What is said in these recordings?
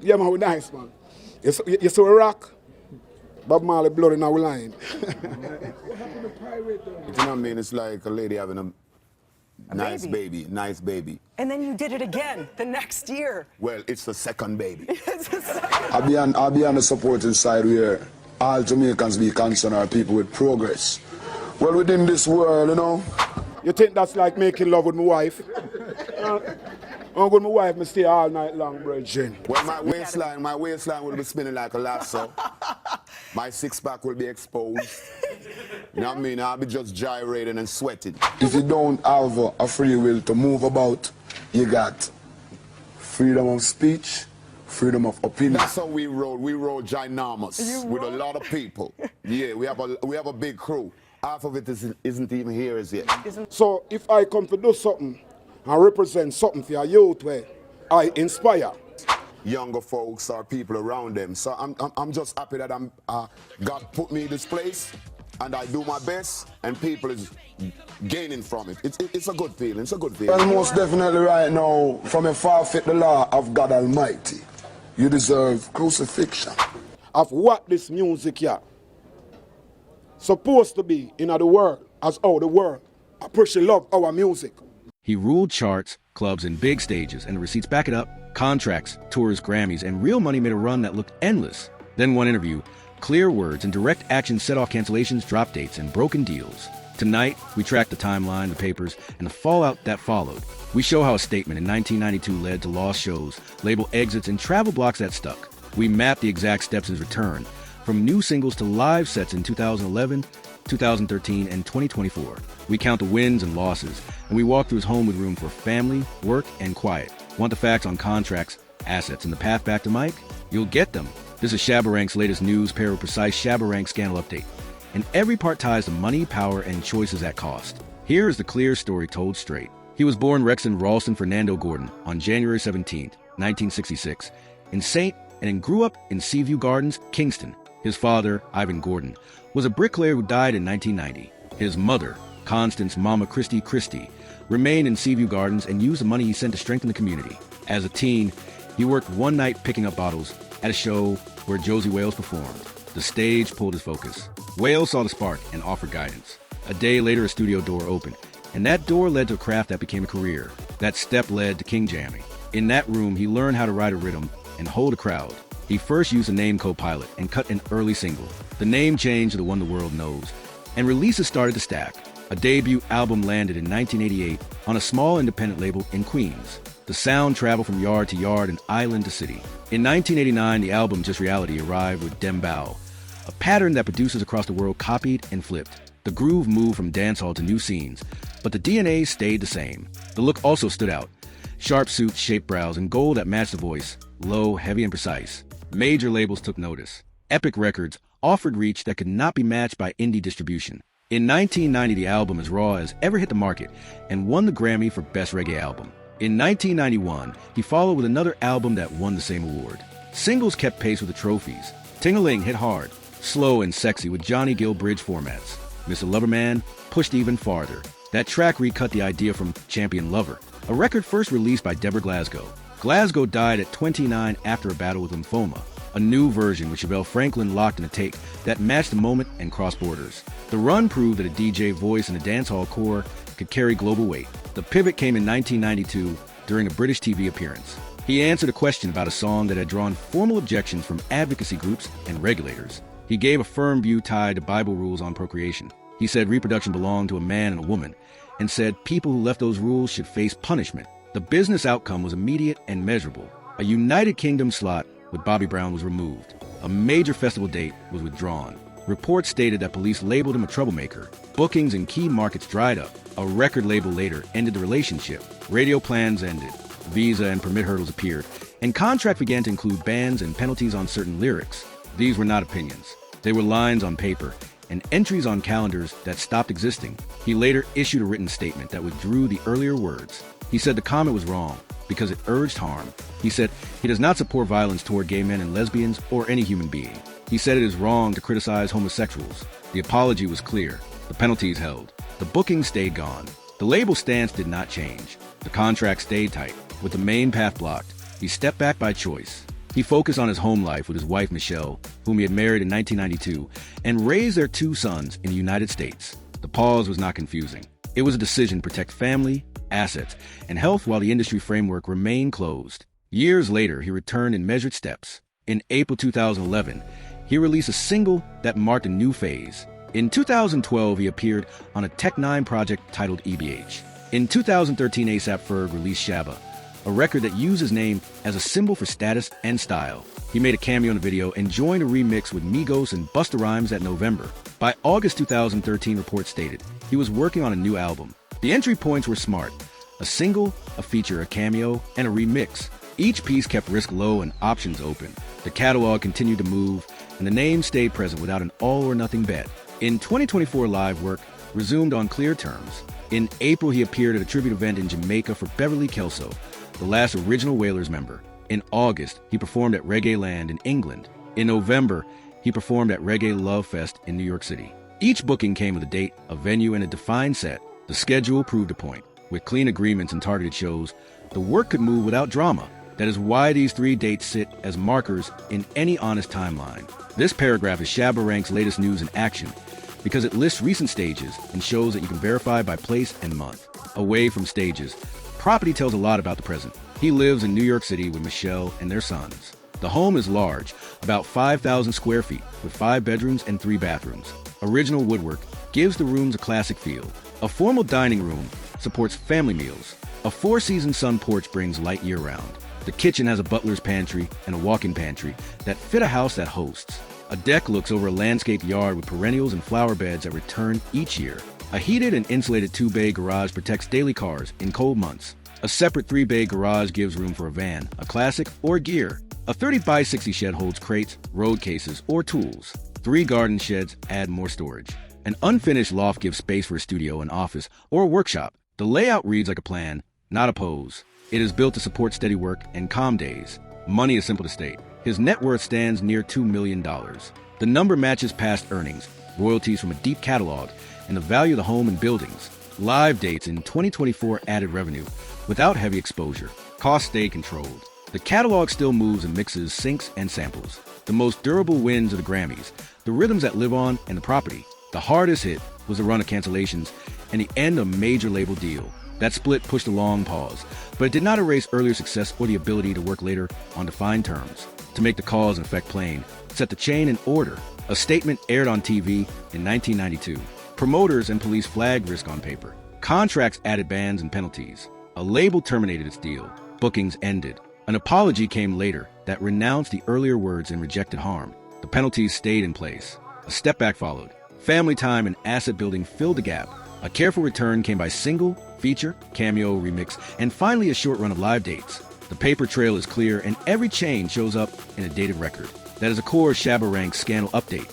Yeah, man, we nice, man. You saw a rock? Bob Marley blood in our line. What happened to Pirate though? You know what I mean? It's like a lady having a nice baby, nice baby. And then you did it again the next year. Well, it's the second baby. I'll be on the supporting side where all Jamaicans be concerned are people with progress. Well, within this world, you know. You think that's like making love with my wife? I'm with my wife, me stay all night long, brethren. Well, my waistline will be spinning like a lasso. My six-pack will be exposed. You know what I mean? I'll be just gyrating and sweating. If you don't have a free will to move about, you got freedom of speech, freedom of opinion. That's how we roll. We roll ginormous with a lot of people. Yeah, we have a big crew. Half of it isn't even here as yet. So if I come to do something and represent something for your youth where I inspire younger folks or people around them. So I'm just happy that God put me in this place and I do my best and people is gaining from it. It's a good feeling. It's a good feeling. Well, most definitely right now, from a far-fit the law of God Almighty, you deserve crucifixion. of what this music here supposed to be in the world, as how the world appreciate love our music. He ruled charts, clubs, and big stages, and the receipts back it up. Contracts, tours, Grammys, and real money made a run that looked endless. Then one interview, clear words and direct action set off cancellations, drop dates, and broken deals. Tonight, we track the timeline, the papers, and the fallout that followed. We show how a statement in 1992 led to lost shows, label exits, and travel blocks that stuck. We map the exact steps of his return, from new singles to live sets in 2011, 2013, and 2024. We count the wins and losses, and we walk through his home with room for family, work, and quiet. Want the facts on contracts, assets, and the path back to Mike? You'll get them. This is Shabba Rank's latest news, pair of precise Shabba Rank scandal update. And every part ties to money, power, and choices at cost. Here is the clear story told straight. He was born Rexon Ralston Fernando Gordon on January 17, 1966, in St. and grew up in Seaview Gardens, Kingston. His father, Ivan Gordon, was a bricklayer who died in 1990. His mother, Constance Mama Christie, remained in Seaview Gardens and used the money he sent to strengthen the community. As a teen, he worked one night picking up bottles at a show where Josie Wales performed. The stage pulled his focus. Wales saw the spark and offered guidance. A day later, a studio door opened, and that door led to a craft that became a career. That step led to king jamming. In that room, he learned how to ride a rhythm and hold a crowd. He first used the name Co-Pilot and cut an early single. The name changed to the one the world knows, and releases started to stack. A debut album landed in 1988 on a small independent label in Queens. The sound traveled from yard to yard and island to city. In 1989, the album Just Reality arrived with Dembow, a pattern that producers across the world copied and flipped. The groove moved from dancehall to new scenes, but the DNA stayed the same. The look also stood out. Sharp suits, shaped brows, and gold that matched the voice. Low, heavy, and precise. Major labels took notice. Epic Records offered reach that could not be matched by indie distribution. In 1990, the album As Raw as Ever hit the market and won the Grammy for Best Reggae Album. In 1991, he followed with another album that won the same award. Singles kept pace with the trophies. Ting-a-Ling hit hard, slow and sexy with Johnny Gill bridge formats. Mr. Loverman pushed even farther. That track recut the idea from Champion Lover, a record first released by Deborah Glasgow. Glasgow died at 29 after a battle with lymphoma. A new version with Chevelle Franklin locked in a take that matched the moment and crossed borders. The run proved that a DJ voice and a dancehall core could carry global weight. The pivot came in 1992 during a British TV appearance. He answered a question about a song that had drawn formal objections from advocacy groups and regulators. He gave a firm view tied to Bible rules on procreation. He said reproduction belonged to a man and a woman, and said people who left those rules should face punishment. The business outcome was immediate and measurable. A United Kingdom slot with Bobby Brown was removed. A major festival date was withdrawn. Reports stated that police labeled him a troublemaker. Bookings in key markets dried up. A record label later ended the relationship. Radio plans ended. Visa and permit hurdles appeared. And contracts began to include bans and penalties on certain lyrics. These were not opinions. They were lines on paper and entries on calendars that stopped existing. He later issued a written statement that withdrew the earlier words. He said the comment was wrong because it urged harm. He said he does not support violence toward gay men and lesbians or any human being. He said it is wrong to criticize homosexuals. The apology was clear. The penalties held. The booking stayed gone. The label stance did not change. The contract stayed tight. With the main path blocked, he stepped back by choice. He focused on his home life with his wife Michelle, whom he had married in 1992, and raised their 2 sons in the United States. The pause was not confusing. It was a decision to protect family, assets, and health while the industry framework remained closed. Years later, he returned in measured steps. In April 2011, he released a single that marked a new phase. In 2012, he appeared on a Tech 9 project titled EBH. In 2013, A$AP Ferg released Shabba, a record that used his name as a symbol for status and style. He made a cameo in the video and joined a remix with Migos and Busta Rhymes that November. By August 2013, reports stated, he was working on a new album. The entry points were smart: a single, a feature, a cameo, and a remix. Each piece kept risk low and options open. The catalog continued to move, and the name stayed present without an all-or-nothing bet. In 2024, live work resumed on clear terms. In April, he appeared at a tribute event in Jamaica for Beverly Kelso, the last original Wailers member. In August, he performed at Reggae Land in England. In November, he performed at Reggae Love Fest in New York City. Each booking came with a date, a venue, and a defined set. The schedule proved a point. With clean agreements and targeted shows, the work could move without drama. That is why these 3 dates sit as markers in any honest timeline. This paragraph is Shabba Rank's latest news in action because it lists recent stages and shows that you can verify by place and month. Away from stages, property tells a lot about the present. He lives in New York City with Michelle and their sons. The home is large, about 5,000 square feet, with 5 bedrooms and 3 bathrooms. Original woodwork gives the rooms a classic feel. A formal dining room supports family meals. A 4-season sun porch brings light year-round. The kitchen has a butler's pantry and a walk-in pantry that fit a house that hosts. A deck looks over a landscaped yard with perennials and flower beds that return each year. A heated and insulated 2-bay garage protects daily cars in cold months. A separate 3-bay garage gives room for a van, a classic, or gear. A 30x60 shed holds crates, road cases, or tools. 3 garden sheds add more storage. An unfinished loft gives space for a studio, an office, or a workshop. The layout reads like a plan, not a pose. It is built to support steady work and calm days. Money is simple to state. His net worth stands near $2 million. The number matches past earnings, royalties from a deep catalog, and the value of the home and buildings. Live dates in 2024 added revenue without heavy exposure. Costs stay controlled. The catalog still moves and mixes syncs and samples. The most durable wins are the Grammys, the rhythms that live on, and the property. The hardest hit was the run of cancellations and the end of a major label deal. That split pushed a long pause, but it did not erase earlier success or the ability to work later on defined terms. To make the cause and effect plain, set the chain in order. A statement aired on TV in 1992. Promoters and police flagged risk on paper. Contracts added bans and penalties. A label terminated its deal. Bookings ended. An apology came later that renounced the earlier words and rejected harm. The penalties stayed in place. A step back followed. Family time and asset building filled the gap. A careful return came by single, feature, cameo, remix, and finally a short run of live dates. The paper trail is clear and every chain shows up in a dated record. That is a core Shabba Rank scandal update.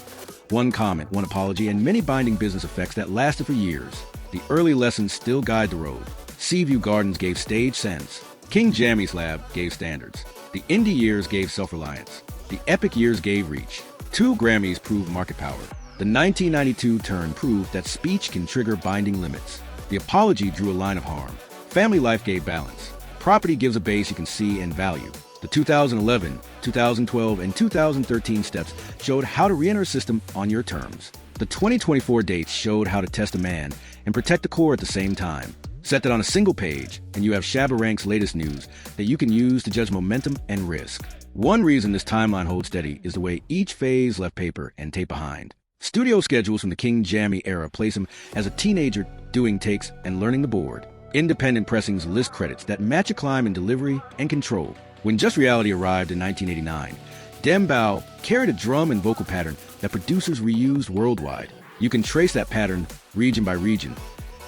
One comment, one apology, and many binding business effects that lasted for years. The early lessons still guide the road. Seaview Gardens gave stage sense. King Jammy's Lab gave standards. The indie years gave self-reliance. The epic years gave reach. 2 Grammys proved market power. The 1992 turn proved that speech can trigger binding limits. The apology drew a line of harm. Family life gave balance. Property gives a base you can see and value. The 2011, 2012, and 2013 steps showed how to re-enter a system on your terms. The 2024 dates showed how to test a man and protect the core at the same time. Set that on a single page, and you have Shabba Rank's latest news that you can use to judge momentum and risk. One reason this timeline holds steady is the way each phase left paper and tape behind. Studio schedules from the King Jammy era place him as a teenager doing takes and learning the board. Independent pressings list credits that match a climb in delivery and control. When Just Reality arrived in 1989, Dem Bow carried a drum and vocal pattern that producers reused worldwide. You can trace that pattern region by region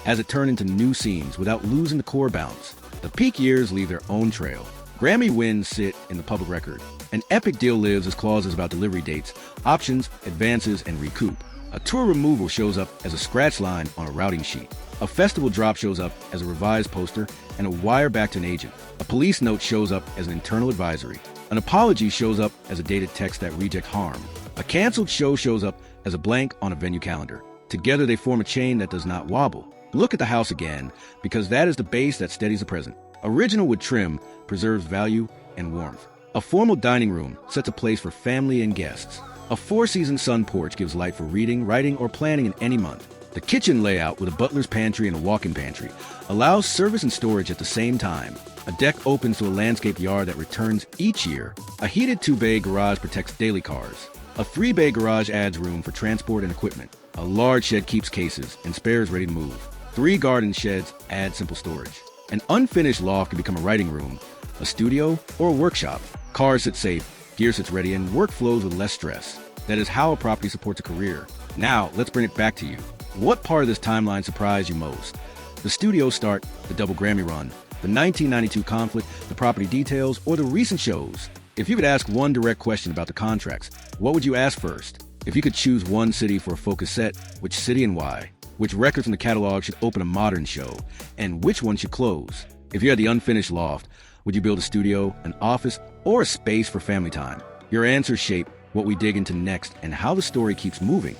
as it turned into new scenes without losing the core bounce. The peak years leave their own trail. Grammy wins sit in the public record. An epic deal lives as clauses about delivery dates, options, advances, and recoup. A tour removal shows up as a scratch line on a routing sheet. A festival drop shows up as a revised poster and a wire back to an agent. A police note shows up as an internal advisory. An apology shows up as a dated text that rejects harm. A canceled show shows up as a blank on a venue calendar. Together they form a chain that does not wobble. Look at the house again, because that is the base that steadies the present. Original with trim preserves value and warmth. A formal dining room sets a place for family and guests. A four-season sun porch gives light for reading, writing, or planning in any month. The kitchen layout with a butler's pantry and a walk-in pantry allows service and storage at the same time. A deck opens to a landscape yard that returns each year. A heated 2-bay garage protects daily cars. A 3-bay garage adds room for transport and equipment. A large shed keeps cases and spares ready to move. 3 garden sheds add simple storage. An unfinished loft can become a writing room, a studio, or a workshop. Cars sit safe, gear sits ready, and work flows with less stress. That is how a property supports a career. Now, let's bring it back to you. What part of this timeline surprised you most? The studio start, the double Grammy run, the 1992 conflict, the property details, or the recent shows? If you could ask one direct question about the contracts, what would you ask first? If you could choose one city for a focus set, which city and why? Which records from the catalog should open a modern show? And which one should close? If you had the unfinished loft, would you build a studio, an office, or a space for family time? Your answers shape what we dig into next and how the story keeps moving.